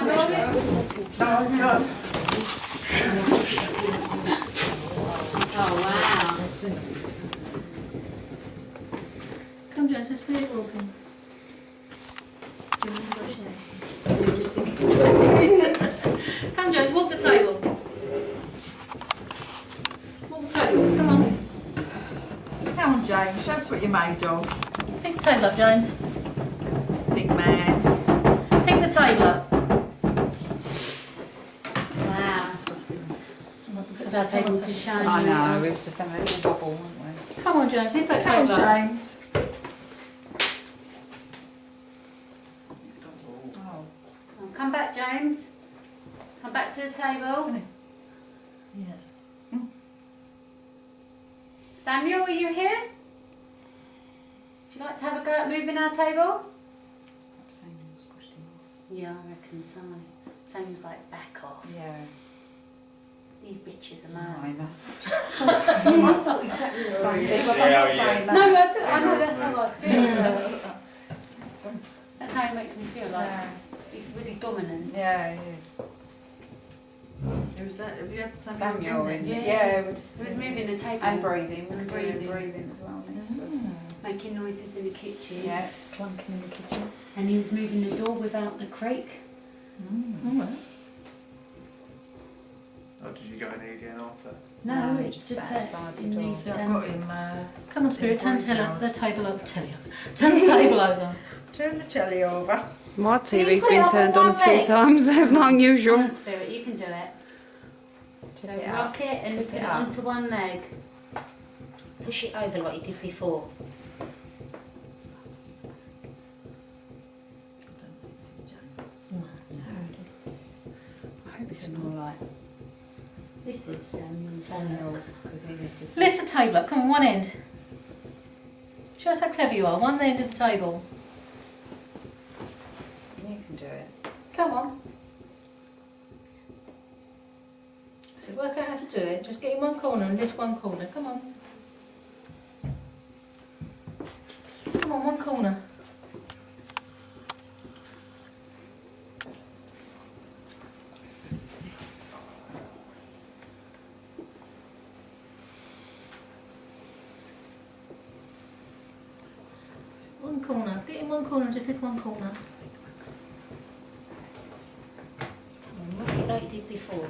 God. Oh wow. Come James, let's leave walking. Come James, walk the table. Walk the tables, come on. Come on, James, show us what you're made of. Pick the table up, James. Big man. Pick the table up. Wow. Because our table to shine. I know, we was just having a little bubble, weren't we? Come on, James, lift that Come table on, up. James. Oh, come back, James. Come back to the table. Yes. Samuel, are you here? Would you like to have a go at moving our table? Samuel's pushed him off. Yeah, I reckon so. Samuel's like, back off. Yeah. These bitches are I mad. know. I thought exactly the same. I'm not saying that. No, I know that's how I feel. That's how he makes me feel, like he's really dominant. Yeah, he is. Who's that? Have you had Samuel in Yeah. yeah, we're just He was moving the table. and breathing. And We're doing breathing. breathing as well next to us. Making noises in the kitchen. Yeah, clunking in the kitchen. And he was moving the door without the creak. Oh, did you go in again after? No, No, it just just sat sat outside the in door. these, So I've got him. come on, Spirit, turn in the breakdown. the table over. Turn the table over. Turn the telly over. My Can you TV's put it been up turned on on a one few leg? times, that's not Come unusual. on, Spirit, you can do it. Tip So it up. rock it and Tip put it it up. onto one leg. Push it over like you did before. I hope it's more like This is Samuel because he was just. Lift the table up, come on, one end. Show us how clever you are, one end of the table. You can do it. Come on. So work out how to do it. Just get in one corner and lift one corner. Come on. Come on, one corner. One corner. Get in one corner and just lift one corner. Come on, work it like you did before.